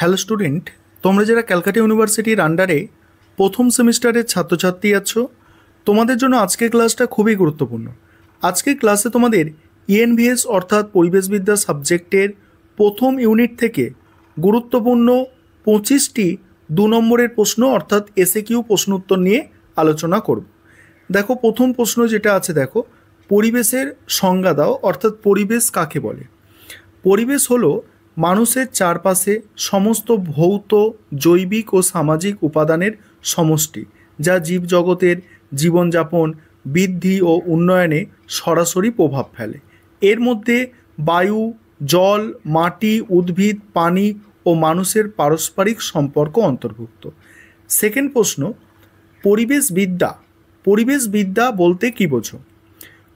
Hello student, তোমরা যারা ক্যালকাটা ইউনিভার্সিটির আন্ডারে প্রথম সেমিস্টারের ছাত্রছাত্রী আছো, তোমাদের জন্য আজকের ক্লাসটা খুবই গুরুত্বপূর্ণ। আজকের ক্লাসে তোমাদের ইএনভিএস অর্থাৎ পরিবেশবিদ্যা সাবজেক্টের প্রথম ইউনিট থেকে গুরুত্বপূর্ণ 25টি 2 নম্বরের প্রশ্ন অর্থাৎ এসএকিউ প্রশ্ন উত্তর নিয়ে আলোচনা করব। দেখো, প্রথম প্রশ্ন যেটা আছে, দেখো, পরিবেশের সংজ্ঞা দাও, অর্থাৎ পরিবেশ কাকে বলে। পরিবেশ হলো মানুষের চারপাশে সমস্ত ভৌত, জৈবিক ও সামাজিক উপাদানের সমষ্টি, যা জীবজগতের জীবনযাপন, বৃদ্ধি ও উন্নয়নে সরাসরি প্রভাব ফেলে। এর মধ্যে বায়ু, জল, মাটি, উদ্ভিদ, পানি ও মানুষের পারস্পরিক সম্পর্ক অন্তর্ভুক্ত। সেকেন্ড প্রশ্ন, পরিবেশবিদ্যা। পরিবেশবিদ্যা বলতে কী বোঝো?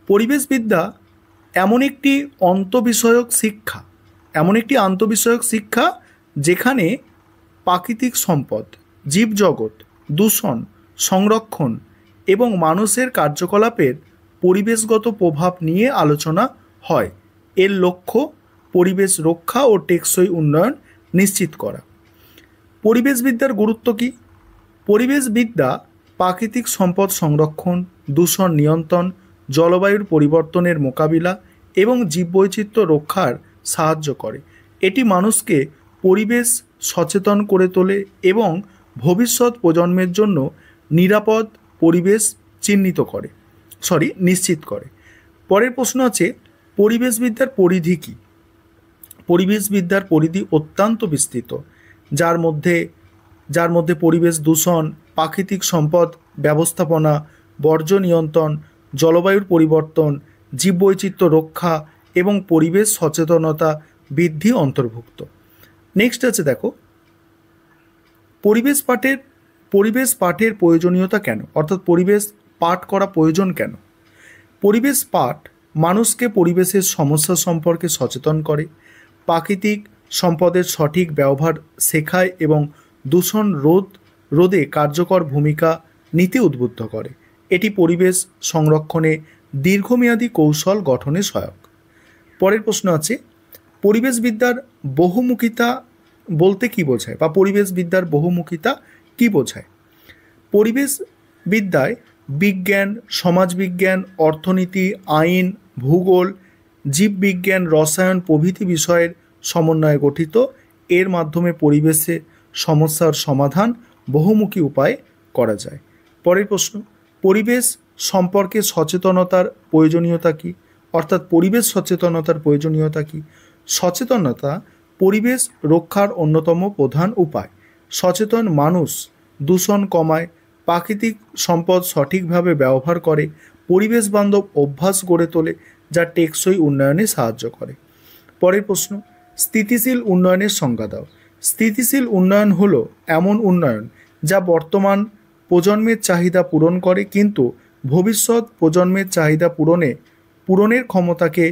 পরিবেশবিদ্যা এমন একটি আন্তঃবিষয়ক শিক্ষা যেখানে প্রাকৃতিক সম্পদ, জীবজগৎ, দূষণ, সংরক্ষণ এবং মানুষের কার্যকলাপের পরিবেশগত প্রভাব নিয়ে আলোচনা হয়। এর লক্ষ্য পরিবেশ রক্ষা ও টেকসই উন্নয়ন নিশ্চিত করা। পরিবেশবিদ্যার গুরুত্ব কী? পরিবেশবিদ্যা প্রাকৃতিক সম্পদ সংরক্ষণ, দূষণ নিয়ন্ত্রণ, জলবায়ুর পরিবর্তনের মোকাবিলা এবং জীববৈচিত্র্য রক্ষার সাহায্য করে। এটি মানুষকে পরিবেশ সচেতন করে তোলে এবং ভবিষ্যৎ প্রজন্মের জন্য নিরাপদ পরিবেশ নিশ্চিত করে। পরের প্রশ্ন আছে, পরিবেশবিদ্যার পরিধি কী? পরিবেশবিদ্যার পরিধি অত্যন্ত বিস্তৃত, যার মধ্যে পরিবেশ দূষণ, প্রাকৃতিক সম্পদ ব্যবস্থাপনা, বর্জ্য নিয়ন্ত্রণ, জলবায়ুর পরিবর্তন, জীববৈচিত্র্য রক্ষা এবং পরিবেশ সচেতনতা বৃদ্ধি অন্তর্ভুক্ত। নেক্সট আছে, দেখো, পরিবেশ পাঠের প্রয়োজনীয়তা কেন, অর্থাৎ পরিবেশ পাঠ করা প্রয়োজন কেন? পরিবেশ পাঠ মানুষকে পরিবেশের সমস্যা সম্পর্কে সচেতন করে, প্রাকৃতিক সম্পদের সঠিক ব্যবহার শেখায় এবং দূষণ রোধে কার্যকর ভূমিকা নিতে উদ্বুদ্ধ করে। এটি পরিবেশ সংরক্ষণে দীর্ঘমেয়াদী কৌশল গঠনে সহায়ক। পরের প্রশ্ন আছে, পরিবেশবিদ্যার বহুমুখিতা বলতে কী বোঝায়, বা পরিবেশবিদ্যার বহুমুখিতা কী বোঝায়? পরিবেশবিদ্যায় বিজ্ঞান, সমাজবিজ্ঞান, অর্থনীতি, আইন, ভূগোল, জীববিজ্ঞান, রসায়ন প্রভৃতি বিষয়ের সমন্বয়ে গঠিত। এর মাধ্যমে পরিবেশে সমস্যার সমাধান বহুমুখী উপায়ে করা যায়। পরের প্রশ্ন, পরিবেশ সম্পর্কে সচেতনতার প্রয়োজনীয়তা কী, অর্থাৎ পরিবেশ সচেতনতার প্রয়োজনীয়তা কী? সচেতনতা পরিবেশ রক্ষার অন্যতম প্রধান উপায়। সচেতন মানুষ দূষণ কমায়, প্রাকৃতিক সম্পদ সঠিকভাবে ব্যবহার করে, পরিবেশ বান্ধব অভ্যাস গড়ে তোলে, যা টেকসই উন্নয়নে সাহায্য করে। পরের প্রশ্ন, স্থিতিশীল উন্নয়নের সংজ্ঞা দাও। স্থিতিশীল উন্নয়ন হলো এমন উন্নয়ন যা বর্তমান প্রজন্মের চাহিদা পূরণ করে কিন্তু ভবিষ্যৎ প্রজন্মের চাহিদা পূরণের ক্ষমতাকে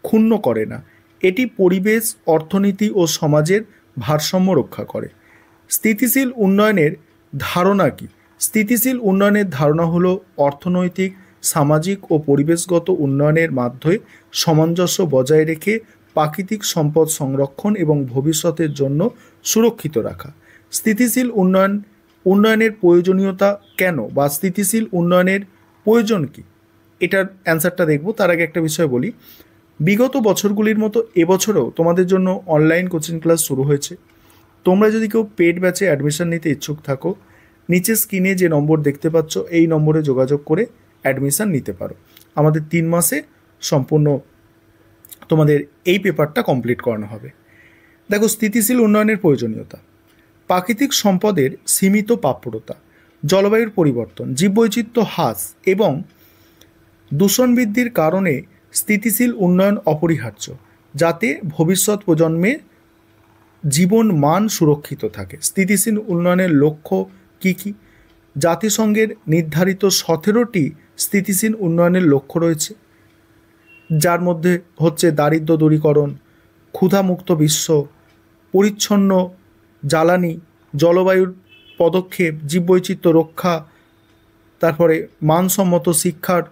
ক্ষুণ্ণ করে না। এটি পরিবেশ, অর্থনীতি ও সমাজের ভারসাম্য রক্ষা করে। স্থিতিশীল উন্নয়নের ধারণা কী? স্থিতিশীল উন্নয়নের ধারণা হলো অর্থনৈতিক, সামাজিক ও পরিবেশগত উন্নয়নের মাধ্যমে সামঞ্জস্য বজায় রেখে প্রাকৃতিক সম্পদ সংরক্ষণ এবং ভবিষ্যতের জন্য সুরক্ষিত রাখা। স্থিতিশীল উন্নয়নের প্রয়োজনীয়তা কেন, বা স্থিতিশীল উন্নয়নের প্রয়োজন কী, এটার অ্যান্সারটা দেখব। তার আগে একটা বিষয় বলি, বিগত বছরগুলির মতো এবছরেও তোমাদের জন্য অনলাইন কোচিং ক্লাস শুরু হয়েছে। তোমরা যদি কেউ পেড ব্যাচে অ্যাডমিশন নিতে ইচ্ছুক থাকো, নিচে স্ক্রিনে যে নম্বর দেখতে পাচ্ছ এই নম্বরে যোগাযোগ করে অ্যাডমিশন নিতে পারো। আমাদের 3 মাসে সম্পূর্ণ তোমাদের এই পেপারটা কমপ্লিট করানো হবে। দেখো, স্থিতিশীল উন্নয়নের প্রয়োজনীয়তা: প্রাকৃতিক সম্পদের সীমিত প্রাপ্যতা, জলবায়ুর পরিবর্তন, জীববৈচিত্র্য হ্রাস এবং দূষণ বৃদ্ধির কারণে স্থিতিশীল উন্নয়ন অপরিহার্য, যাতে ভবিষ্যৎ প্রজন্মের জীবন মান সুরক্ষিত থাকে। স্থিতিশীল উন্নয়নের লক্ষ্য কী কী? জাতিসংঘের নির্ধারিত 17টি স্থিতিশীল উন্নয়নের লক্ষ্য রয়েছে, যার মধ্যে হচ্ছে দারিদ্র্য দূরীকরণ, ক্ষুধামুক্ত বিশ্ব, পরিচ্ছন্ন জ্বালানি, জলবায়ুর পদক্ষেপ, জীববৈচিত্র্য রক্ষা, তারপরে মানসম্মত শিক্ষার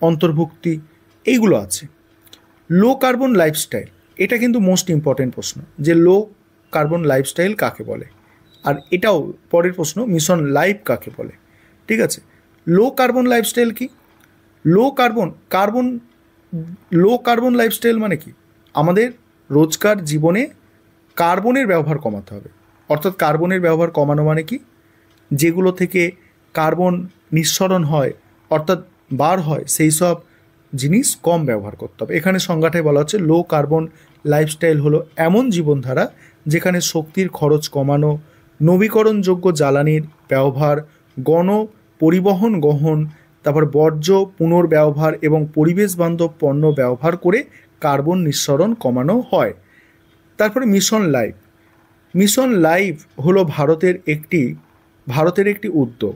অন্তর্ভুক্তি, এইগুলো আছে। লো কার্বন লাইফস্টাইল, এটা কিন্তু মোস্ট ইম্পর্টেন্ট প্রশ্ন, যে লো কার্বন লাইফস্টাইল কাকে বলে? আর এটাও পরের প্রশ্ন, মিশন লাইফ কাকে বলে? ঠিক আছে, লো কার্বন লাইফস্টাইল কি? লো কার্বন লাইফস্টাইল মানে কি? আমাদের রোজকার জীবনে কার্বনের ব্যবহার কমাতে হবে। অর্থাৎ কার্বনের ব্যবহার কমানো মানে কি? যেগুলো থেকে কার্বন নিঃসরণ হয় অর্থাৎ বার হয় সেই সব জিনিস কম ব্যবহার করতে হবে। এখানে সংজ্ঞাটায় বলা হচ্ছে লো কার্বন লাইফস্টাইল হলো এমন জীবনধারা যেখানে শক্তির খরচ কমানো, নবীকরণযোগ্য জ্বালানির ব্যবহার, পরিবহন গ্রহণ, তারপর বর্জ্য পুনর্ব্যবহার এবং পরিবেশ বান্ধব পণ্য ব্যবহার করে কার্বন নিঃসরণ কমানো হয়। তারপরে মিশন লাইফ। মিশন লাইফ হলো ভারতের একটি উদ্যোগ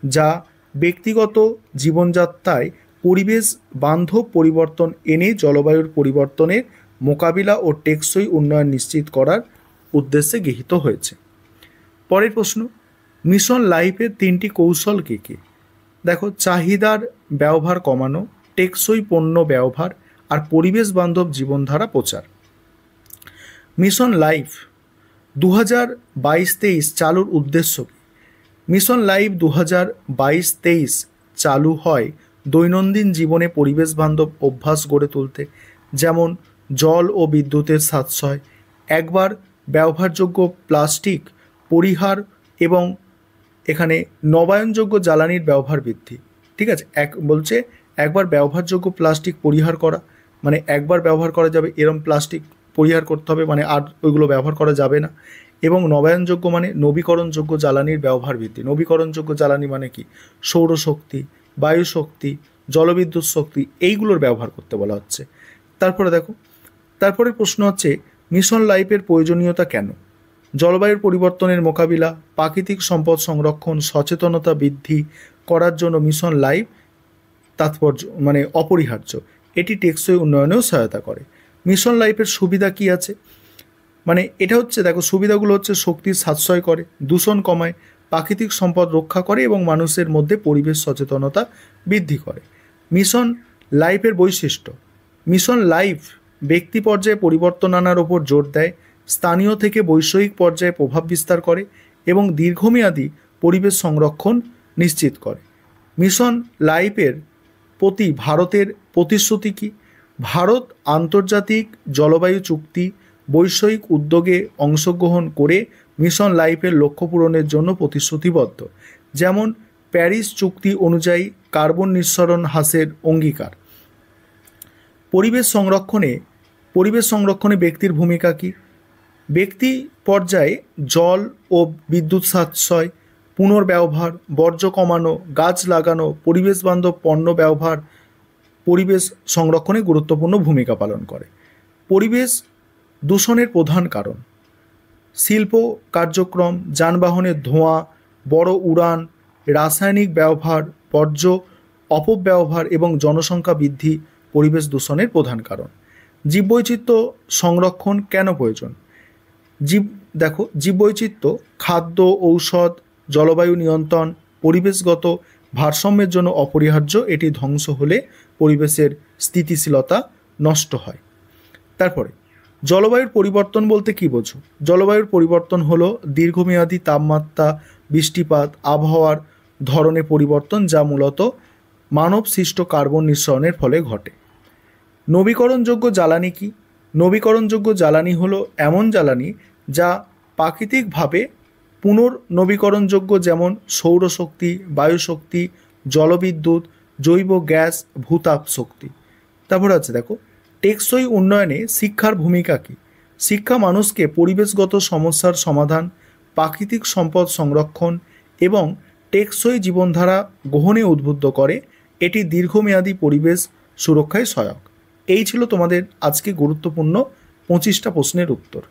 যা ব্যক্তিগত জীবনযাত্রায় পরিবেশ বান্ধব পরিবর্তন এনে জলবায়ুর পরিবর্তনের মোকাবিলা ও টেকসই উন্নয়ন নিশ্চিত করার উদ্দেশ্যে গৃহীত হয়েছে। পরের প্রশ্ন, মিশন লাইফের 3টি কৌশল কী কী? দেখো, চাহিদার ব্যবহার কমানো, টেকসই পণ্য ব্যবহার আর পরিবেশ বান্ধব জীবনধারা প্রচার। মিশন লাইফ 2022-23 চালুর উদ্দেশ্য কী? মিশন লাইফ 2022-23 চালু হয় দৈনন্দিন জীবনে পরিবেশ বান্ধব অভ্যাস গড়ে তুলতে, যেমন জল ও বিদ্যুতের সাশ্রয়, একবার ব্যবহারযোগ্য প্লাস্টিক পরিহার এবং এখানে নবায়নযোগ্য জ্বালানির ব্যবহার বৃদ্ধি। ঠিক আছে, একবার ব্যবহারযোগ্য প্লাস্টিক পরিহার করা মানে একবার ব্যবহার করা যাবে এরম প্লাস্টিক পরিহার করতে হবে, মানে আর ওইগুলো ব্যবহার করা যাবে না। এবং নবায়নযোগ্য মানে নবীকরণযোগ্য জ্বালানির ব্যবহার বৃদ্ধি। নবীকরণযোগ্য জ্বালানি মানে কি? সৌরশক্তি, বায়ুশক্তি, জলবিদ্যুৎ শক্তি, এইগুলোর ব্যবহার করতে বলা হচ্ছে। তারপরে প্রশ্ন হচ্ছে মিশন লাইফের প্রয়োজনীয়তা কেন? জলবায়ুর পরিবর্তনের মোকাবিলা, প্রাকৃতিক সম্পদ সংরক্ষণ, সচেতনতা বৃদ্ধি করার জন্য মিশন লাইফ অপরিহার্য। এটি টেকসই উন্নয়নেও সহায়তা করে। মিশন লাইফের সুবিধা কি আছে? এটা হচ্ছে, দেখো, সুবিধাগুলো হচ্ছে শক্তির সাশ্রয় করে, দূষণ কমায়, প্রাকৃতিক সম্পদ রক্ষা করে এবং মানুষের মধ্যে পরিবেশ সচেতনতা বৃদ্ধি করে। মিশন লাইফের বৈশিষ্ট্য। মিশন লাইফ ব্যক্তি পর্যায়ে পরিবর্তন আনার ওপর জোর দেয়, স্থানীয় থেকে বৈষয়িক পর্যায়ে প্রভাব বিস্তার করে এবং দীর্ঘমেয়াদী পরিবেশ সংরক্ষণ নিশ্চিত করে। মিশন লাইফের প্রতি ভারতের প্রতিশ্রুতি কী? ভারত আন্তর্জাতিক জলবায়ু চুক্তি, বৈষয়িক উদ্যোগে অংশগ্রহণ করে মিশন লাইফের লক্ষ্য পূরণের জন্য প্রতিশ্রুতিবদ্ধ, যেমন প্যারিস চুক্তি অনুযায়ী কার্বন নিঃসরণ হ্রাসের অঙ্গীকার। পরিবেশ সংরক্ষণে ব্যক্তির ভূমিকা কী? ব্যক্তি পর্যায়ে জল ও বিদ্যুৎ সাশ্রয়, পুনর্ব্যবহার, বর্জ্য কমানো, গাছ লাগানো, পরিবেশ বান্ধব পণ্য ব্যবহার পরিবেশ সংরক্ষণে গুরুত্বপূর্ণ ভূমিকা পালন করে। পরিবেশ দূষণের প্রধান কারণ: শিল্প কার্যক্রম, যানবাহনের ধোঁয়া, বড় উড়ান, রাসায়নিক ব্যবহার, বর্জ্য অপব্যবহার এবং জনসংখ্যা বৃদ্ধি পরিবেশ দূষণের প্রধান কারণ। জীববৈচিত্র্য সংরক্ষণ কেন প্রয়োজন? জীববৈচিত্র্য খাদ্য, ঔষধ, জলবায়ু নিয়ন্ত্রণ, পরিবেশগত ভারসাম্যের জন্য অপরিহার্য। এটি ধ্বংস হলে পরিবেশের স্থিতিশীলতা নষ্ট হয়। তারপরে জলবায়ুর পরিবর্তন বলতে কী বোঝো? জলবায়ুর পরিবর্তন হলো দীর্ঘমেয়াদী তাপমাত্রা, বৃষ্টিপাত, আবহাওয়ার ধরনে পরিবর্তন যা মূলত মানব সৃষ্ট কার্বন নিঃসরণের ফলে ঘটে। নবীকরণযোগ্য জ্বালানি কি? নবীকরণযোগ্য জ্বালানি হলো এমন জ্বালানি যা প্রাকৃতিকভাবে পুনর্নবীকরণযোগ্য, যেমন সৌরশক্তি, বায়ুশক্তি, জলবিদ্যুৎ, জৈব গ্যাস, ভূতাপ শক্তি। তারপরে আছে, দেখো, টেকসই উন্নয়নে শিক্ষার ভূমিকা কী? শিক্ষা মানুষকে পরিবেশগত সমস্যার সমাধান, প্রাকৃতিক সম্পদ সংরক্ষণ এবং টেকসই জীবনধারা গ্রহণে উদ্বুদ্ধ করে। এটি দীর্ঘমেয়াদী পরিবেশ সুরক্ষায় সহায়ক। এই ছিল তোমাদের আজকে গুরুত্বপূর্ণ 25টা প্রশ্নের উত্তর।